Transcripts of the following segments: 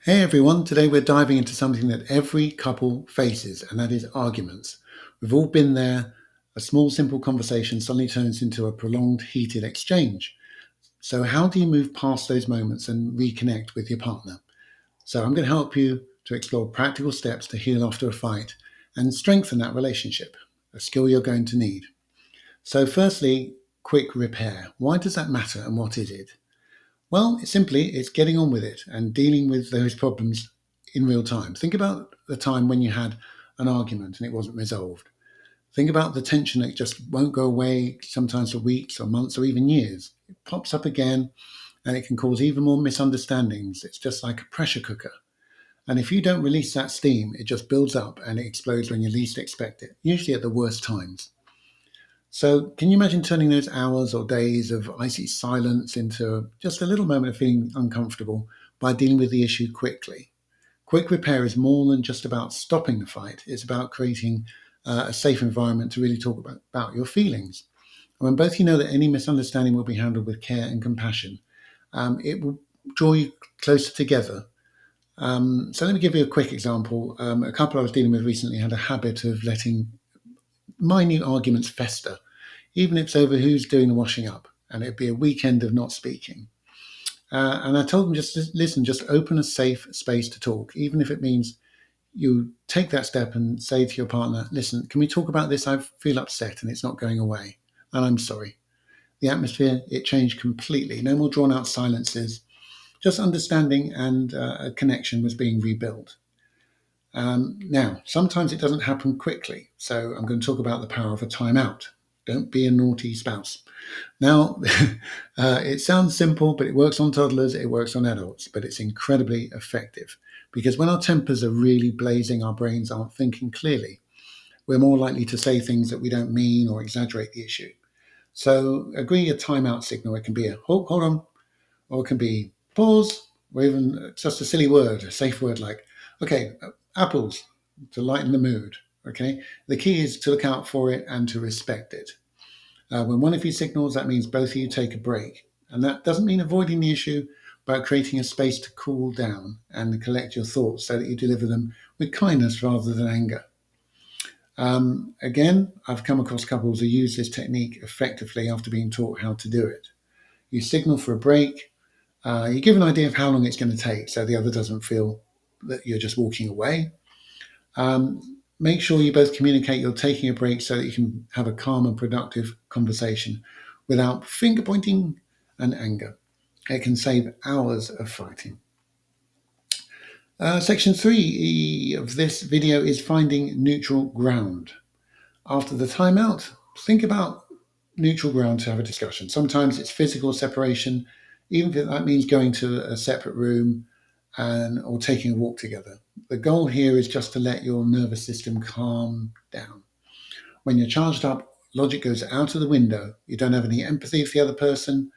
Hey everyone, today we're diving into something that every couple faces, and that is arguments. We've all been there. A small, simple conversation suddenly turns into a prolonged, heated exchange. So, how do you move past those moments and reconnect with your partner? So, I'm going to help you to explore practical steps to heal after a fight and strengthen that relationship, a skill you're going to need. So, firstly, quick repair. Why does that matter and what is it? Well, it's getting on with it and dealing with those problems in real time. Think about the time when you had an argument and it wasn't resolved. Think about the tension that just won't go away, sometimes for weeks or months or even years. It pops up again and it can cause even more misunderstandings. It's just like a pressure cooker. And if you don't release that steam, it just builds up and it explodes when you least expect it, usually at the worst times. So, can you imagine turning those hours or days of icy silence into just a little moment of feeling uncomfortable by dealing with the issue quickly? Quick repair is more than just about stopping the fight, it's about creating a safe environment to really talk about your feelings. And when both you know that any misunderstanding will be handled with care and compassion, it will draw you closer together. So, let me give you a quick example. A couple I was dealing with recently had a habit of letting minute arguments fester even if it's over who's doing the washing up, and it'd be a weekend of not speaking. And I told them just listen, just open a safe space to talk, even if it means you take that step and say to your partner, listen, can we talk about this? I feel upset and it's not going away, and I'm sorry. The atmosphere, it changed completely. No more drawn out silences, just understanding and a connection was being rebuilt. Now, sometimes it doesn't happen quickly, so I'm going to talk about the power of a timeout. Don't be a naughty spouse. Now, it sounds simple, but it works on toddlers, it works on adults, but it's incredibly effective because when our tempers are really blazing, our brains aren't thinking clearly. We're more likely to say things that we don't mean or exaggerate the issue. So, agree a timeout signal. It can be a hold on, or it can be pause, or even just a silly word, a safe word like, okay, apples to lighten the mood. Okay, the key is to look out for it and to respect it. When one of you signals, that means both of you take a break. And that doesn't mean avoiding the issue, but creating a space to cool down and collect your thoughts so that you deliver them with kindness rather than anger. Again, I've come across couples who use this technique effectively after being taught how to do it. You signal for a break, you give an idea of how long it's going to take so the other doesn't feel that you're just walking away. Make sure you both communicate you're taking a break so that you can have a calm and productive conversation without finger pointing and anger. It can save hours of fighting. Section 3 of this video is finding neutral ground. After the timeout, think about neutral ground to have a discussion. Sometimes it's physical separation, even if that means going to a separate room and or taking a walk together. The goal here is just to let your nervous system calm down. When you're charged up, logic goes out of the window. You don't have any empathy for the other person.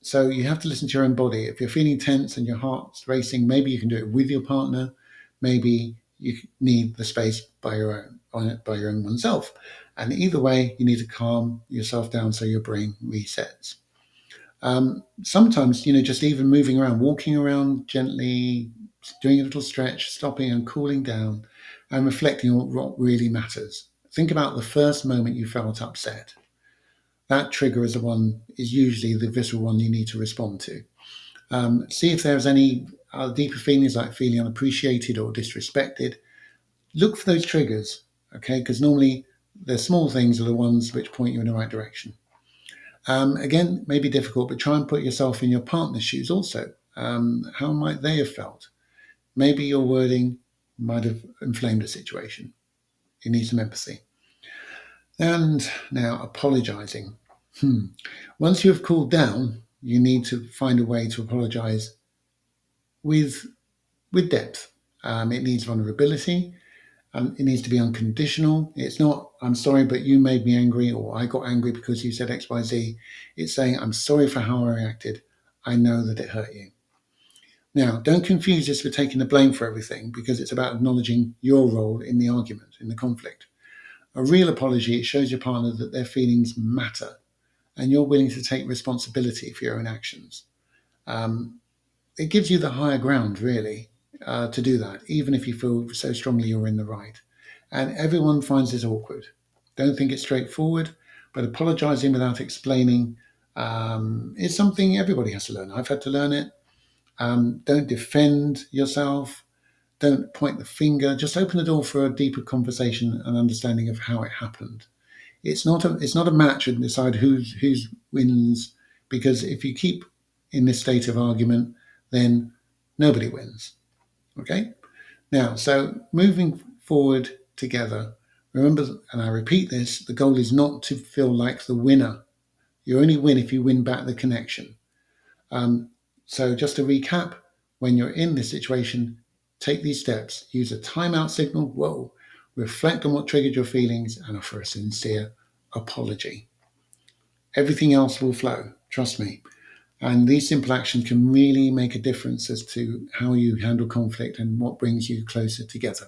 So you have to listen to your own body. If you're feeling tense and your heart's racing, maybe you can do it with your partner. Maybe you need the space by your own oneself. And either way, you need to calm yourself down so your brain resets. Sometimes, just even moving around, walking around gently, doing a little stretch, stopping and cooling down, and reflecting on what really matters. Think about the first moment you felt upset. That trigger is usually the visceral one you need to respond to. See if there's any deeper feelings like feeling unappreciated or disrespected. Look for those triggers, okay? Because normally the small things are the ones which point you in the right direction. Again, may be difficult, but try and put yourself in your partner's shoes also. How might they have felt? Maybe your wording might have inflamed a situation. You need some empathy. And now, apologizing. Once you have cooled down, you need to find a way to apologize with depth. It needs vulnerability. It needs to be unconditional. It's not, I'm sorry, but you made me angry, or I got angry because you said X, Y, Z. It's saying, I'm sorry for how I reacted. I know that it hurt you. Now, don't confuse this with taking the blame for everything, because it's about acknowledging your role in the argument, in the conflict. A real apology, it shows your partner that their feelings matter and you're willing to take responsibility for your own actions. Um, it gives you the higher ground, really, to do that, even if you feel so strongly you're in the right. And everyone finds this awkward. Don't think it's straightforward, but apologizing without explaining is something everybody has to learn. I've had to learn it. Don't defend yourself. Don't point the finger. Just open the door for a deeper conversation and understanding of how it happened. It's not a match and decide who's wins, because if you keep in this state of argument, then nobody wins. Okay? Now, so moving forward together, remember, and I repeat this, the goal is not to feel like the winner. You only win if you win back the connection. So just to recap, when you're in this situation, take these steps. Use a timeout signal. Whoa. Reflect on what triggered your feelings and offer a sincere apology. Everything else will flow. Trust me. And these simple actions can really make a difference as to how you handle conflict and what brings you closer together.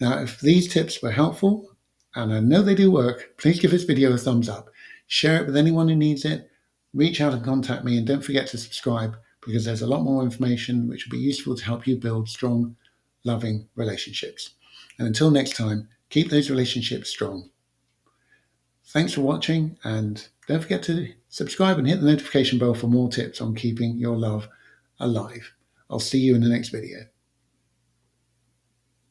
Now, if these tips were helpful, and I know they do work, please give this video a thumbs up. Share it with anyone who needs it. Reach out and contact me, and don't forget to subscribe, because there's a lot more information which will be useful to help you build strong, loving relationships. And until next time, keep those relationships strong. Thanks for watching, and don't forget to subscribe and hit the notification bell for more tips on keeping your love alive. I'll see you in the next video.